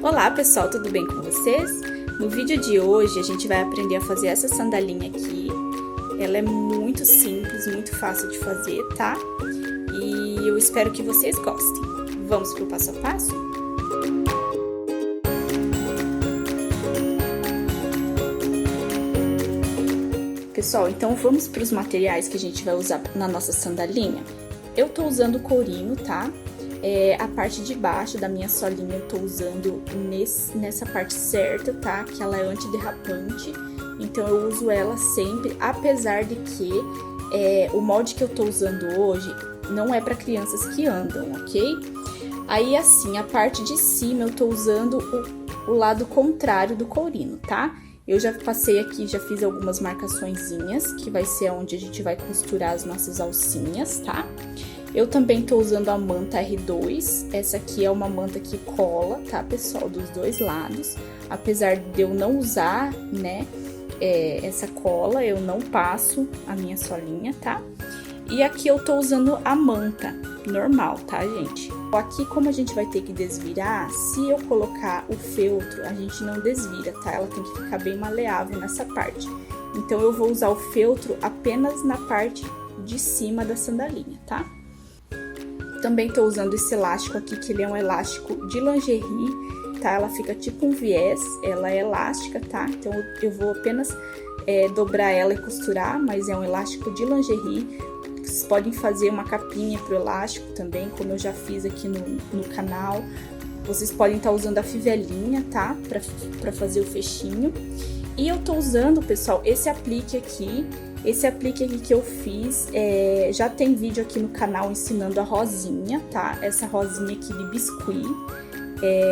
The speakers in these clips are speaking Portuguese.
Olá pessoal, tudo bem com vocês? No vídeo de hoje a gente vai aprender a fazer essa sandalinha aqui. Ela é muito simples, muito fácil de fazer, tá? E eu espero que vocês gostem. Vamos pro passo a passo? Pessoal, então vamos para os materiais que a gente vai usar na nossa sandalinha. Eu tô usando courinho, tá? A parte de baixo da minha solinha eu tô usando nessa parte certa, tá? Que ela é antiderrapante, então eu uso ela sempre, apesar de que o molde que eu tô usando hoje não é para crianças que andam, ok? Aí assim, a parte de cima eu tô usando o lado contrário do courino, tá? Eu já passei aqui, já fiz algumas marcaçõezinhas, que vai ser onde a gente vai costurar as nossas alcinhas, tá? Eu também tô usando a manta R2, essa aqui é uma manta que cola, tá, pessoal, dos dois lados. Apesar de eu não usar, né, essa cola, eu não passo a minha solinha, tá? E aqui eu tô usando a manta normal, tá, gente? Aqui, como a gente vai ter que desvirar, se eu colocar o feltro, a gente não desvira, tá? Ela tem que ficar bem maleável nessa parte. Então, eu vou usar o feltro apenas na parte de cima da sandalinha, tá? Também tô usando esse elástico aqui, que ele é um elástico de lingerie, tá? Ela fica tipo um viés, ela é elástica, tá? Então, eu vou apenas dobrar ela e costurar, mas é um elástico de lingerie. Vocês podem fazer uma capinha pro elástico também, como eu já fiz aqui no canal. Vocês podem estar usando a fivelinha, tá? Pra fazer o fechinho. E eu tô usando, pessoal, esse aplique aqui. Esse aplique aqui que eu fiz, já tem vídeo aqui no canal ensinando a rosinha, tá? Essa rosinha aqui de biscuit.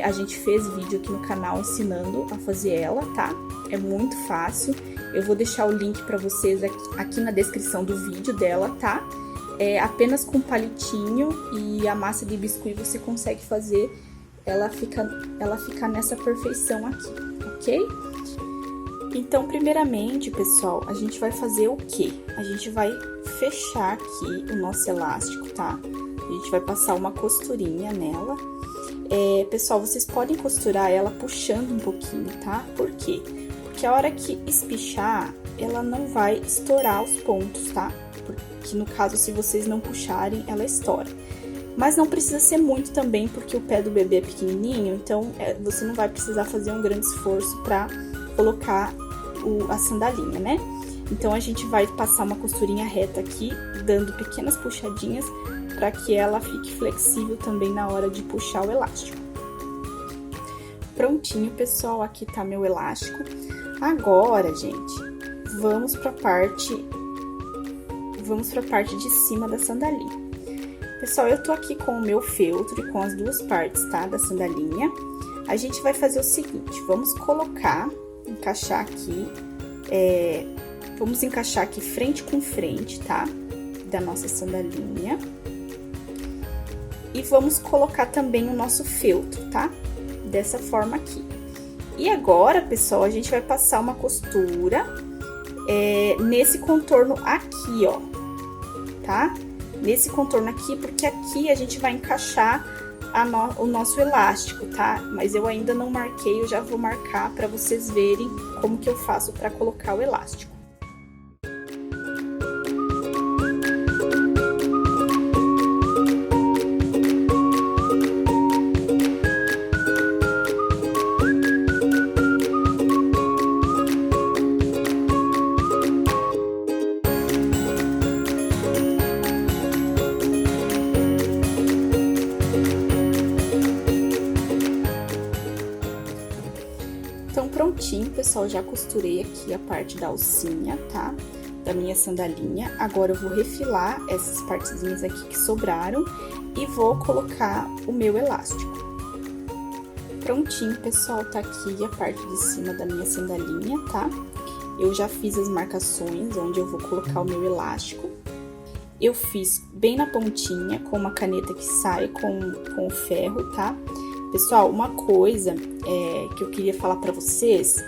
A gente fez vídeo aqui no canal ensinando a fazer ela, tá? É muito fácil. Eu vou deixar o link pra vocês aqui na descrição do vídeo dela, tá? Apenas com palitinho e a massa de biscuit você consegue fazer ela ficar nessa perfeição aqui, ok? Então, primeiramente, pessoal, a gente vai fazer o quê? A gente vai fechar aqui o nosso elástico, tá? A gente vai passar uma costurinha nela. Pessoal, vocês podem costurar ela puxando um pouquinho, tá? Por quê? Porque a hora que espichar, ela não vai estourar os pontos, tá? Porque no caso, se vocês não puxarem, ela estoura. Mas não precisa ser muito também, porque o pé do bebê é pequenininho, então você não vai precisar fazer um grande esforço pra colocar a sandalinha, né? Então, a gente vai passar uma costurinha reta aqui, dando pequenas puxadinhas para que ela fique flexível também na hora de puxar o elástico. Prontinho, pessoal, aqui tá meu elástico. Agora, gente, vamos pra parte de cima da sandalinha. Pessoal, eu tô aqui com o meu feltro e com as duas partes, tá, da sandalinha. A gente vai fazer o seguinte, vamos encaixar aqui frente com frente, tá? Da nossa sandalinha. E vamos colocar também o nosso feltro, tá? Dessa forma aqui. E agora, pessoal, a gente vai passar uma costura nesse contorno aqui, ó, tá? Nesse contorno aqui, porque aqui a gente vai encaixar o nosso elástico, tá? Mas eu ainda não marquei, eu já vou marcar para vocês verem como que eu faço para colocar o elástico. Então, prontinho, pessoal, já costurei aqui a parte da alcinha, tá? Da minha sandalinha. Agora, eu vou refilar essas partezinhas aqui que sobraram e vou colocar o meu elástico. Prontinho, pessoal, tá aqui a parte de cima da minha sandalinha, tá? Eu já fiz as marcações onde eu vou colocar o meu elástico. Eu fiz bem na pontinha, com uma caneta que sai com o ferro, tá? Pessoal, uma coisa que eu queria falar pra vocês,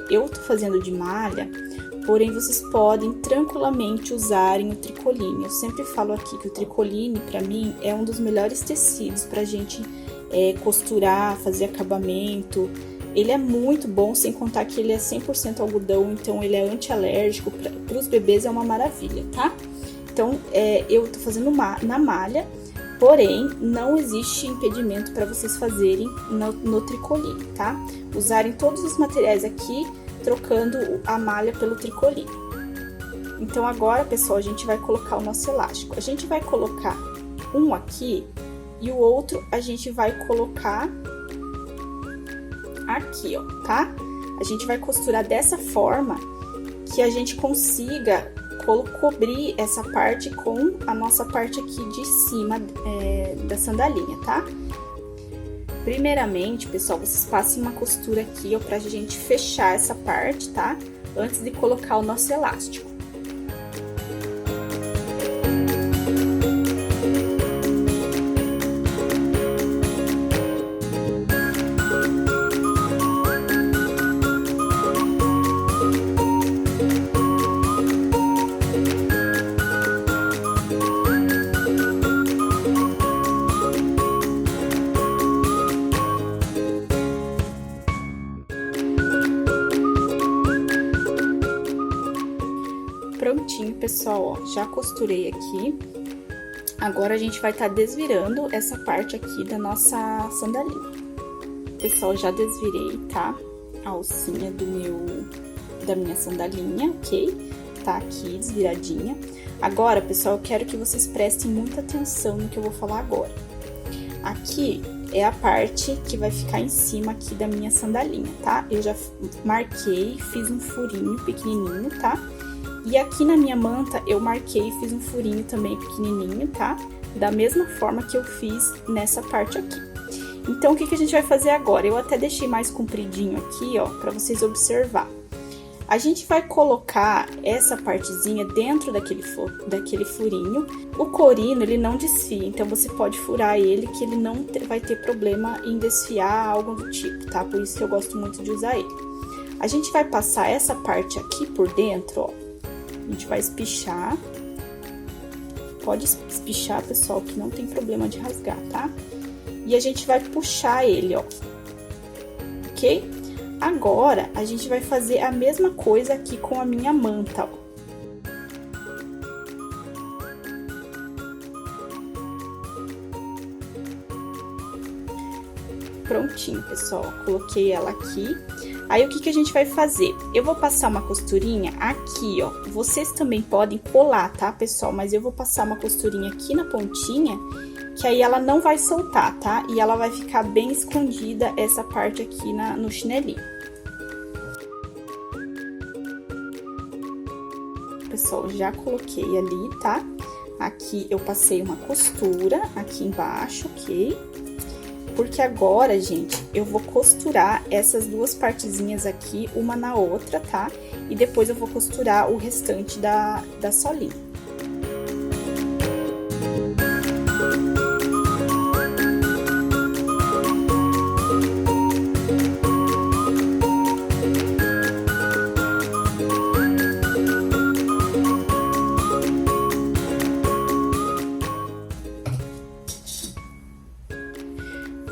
eu tô fazendo de malha, porém vocês podem tranquilamente usarem o tricoline. Eu sempre falo aqui que o tricoline, pra mim, é um dos melhores tecidos pra gente costurar, fazer acabamento. Ele é muito bom, sem contar que ele é 100% algodão, então ele é anti-alérgico, para os bebês é uma maravilha, tá? Então, eu tô fazendo na malha, porém, não existe impedimento para vocês fazerem no tricoline, tá? Usarem todos os materiais aqui, trocando a malha pelo tricoline. Então, agora, pessoal, a gente vai colocar o nosso elástico. A gente vai colocar um aqui e o outro a gente vai colocar aqui, ó, tá? A gente vai costurar dessa forma que a gente consiga cobrir essa parte com a nossa parte aqui de cima da sandalinha, tá? Primeiramente, pessoal, vocês passem uma costura aqui, ó, pra gente fechar essa parte, tá? Antes de colocar o nosso elástico. Prontinho, pessoal, ó, já costurei aqui. Agora, a gente vai estar desvirando essa parte aqui da nossa sandalinha. Pessoal, já desvirei, tá? A alcinha da minha sandalinha, ok? Tá aqui, desviradinha. Agora, pessoal, eu quero que vocês prestem muita atenção no que eu vou falar agora. Aqui é a parte que vai ficar em cima aqui da minha sandalinha, tá? Eu já marquei, fiz um furinho pequenininho, tá? E aqui na minha manta, eu marquei e fiz um furinho também pequenininho, tá? Da mesma forma que eu fiz nessa parte aqui. Então, o que a gente vai fazer agora? Eu até deixei mais compridinho aqui, ó, pra vocês observar. A gente vai colocar essa partezinha dentro daquele furinho. O corino, ele não desfia, então você pode furar ele, que ele não vai ter problema em desfiar, algo do tipo, tá? Por isso que eu gosto muito de usar ele. A gente vai passar essa parte aqui por dentro, ó. A gente vai espichar. Pode espichar, pessoal, que não tem problema de rasgar, tá? E a gente vai puxar ele, ó. Ok? Agora, a gente vai fazer a mesma coisa aqui com a minha manta, ó. Prontinho, pessoal. Coloquei ela aqui. Aí, o que a gente vai fazer? Eu vou passar uma costurinha aqui, ó. Vocês também podem colar, tá, pessoal? Mas eu vou passar uma costurinha aqui na pontinha, que aí ela não vai soltar, tá? E ela vai ficar bem escondida, essa parte aqui no chinelinho. Pessoal, já coloquei ali, tá? Aqui eu passei uma costura aqui embaixo, ok? Porque agora, gente, eu vou costurar essas duas partezinhas aqui, uma na outra, tá? E depois eu vou costurar o restante da solinha.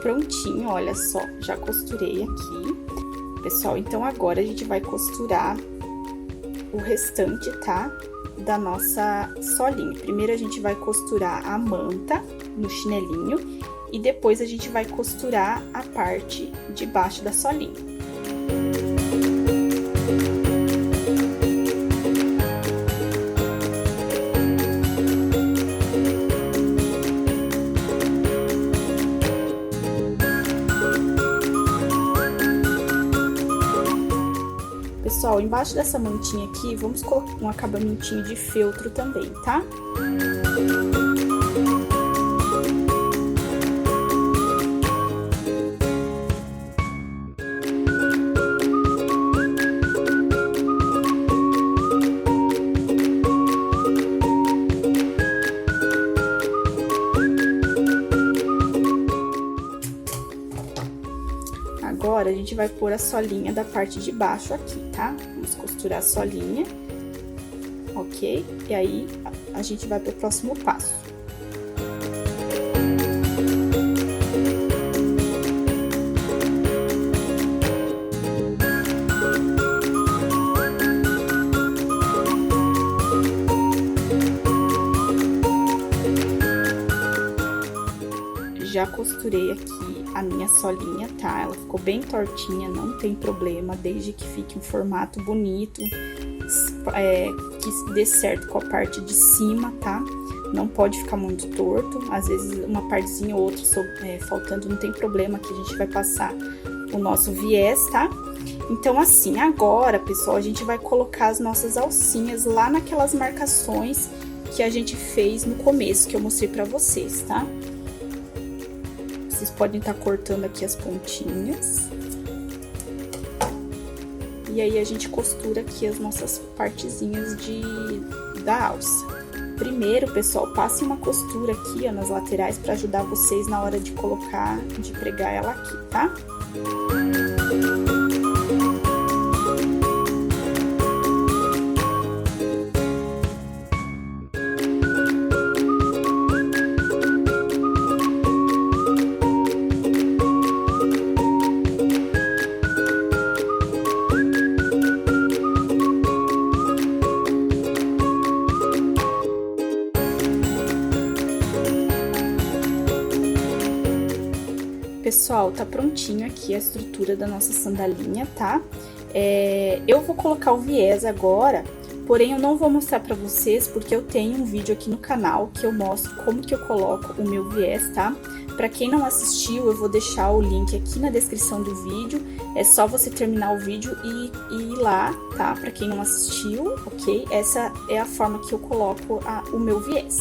Prontinho, olha só, já costurei aqui. Pessoal, então agora a gente vai costurar o restante, tá? Da nossa solinha. Primeiro a gente vai costurar a manta no chinelinho e depois a gente vai costurar a parte de baixo da solinha. Pessoal, embaixo dessa mantinha aqui, vamos colocar um acabamentinho de feltro também, tá? Agora, a gente vai pôr a solinha da parte de baixo aqui, tá? Vamos costurar a solinha, ok? E aí, a gente vai pro próximo passo. já costurei aqui a minha solinha, tá? Ela ficou bem tortinha, não tem problema, desde que fique um formato bonito, que dê certo com a parte de cima, tá? Não pode ficar muito torto, às vezes uma partezinha ou outra faltando, não tem problema, que a gente vai passar o nosso viés, tá? Então, assim, agora, pessoal, a gente vai colocar as nossas alcinhas lá naquelas marcações que a gente fez no começo, que eu mostrei pra vocês, tá? Vocês podem estar cortando aqui as pontinhas. E aí, a gente costura aqui as nossas partezinhas da alça. Primeiro, pessoal, passe uma costura aqui, ó, nas laterais pra ajudar vocês na hora de colocar, de pregar ela aqui, tá? Pessoal, tá prontinho aqui a estrutura da nossa sandalinha, tá? Eu vou colocar o viés agora, porém eu não vou mostrar pra vocês, porque eu tenho um vídeo aqui no canal que eu mostro como que eu coloco o meu viés, tá? Pra quem não assistiu, eu vou deixar o link aqui na descrição do vídeo, é só você terminar o vídeo e ir lá, tá? Pra quem não assistiu, ok? Essa é a forma que eu coloco o meu viés.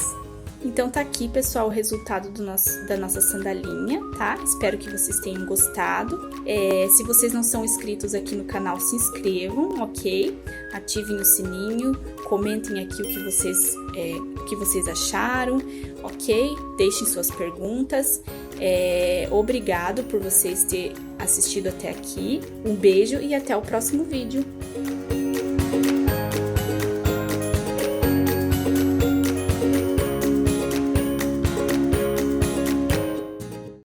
Então, tá aqui, pessoal, o resultado da nossa sandalinha, tá? Espero que vocês tenham gostado. Se vocês não são inscritos aqui no canal, se inscrevam, ok? Ativem o sininho, comentem aqui o que vocês acharam, ok? Deixem suas perguntas. Obrigado por vocês terem assistido até aqui. Um beijo e até o próximo vídeo.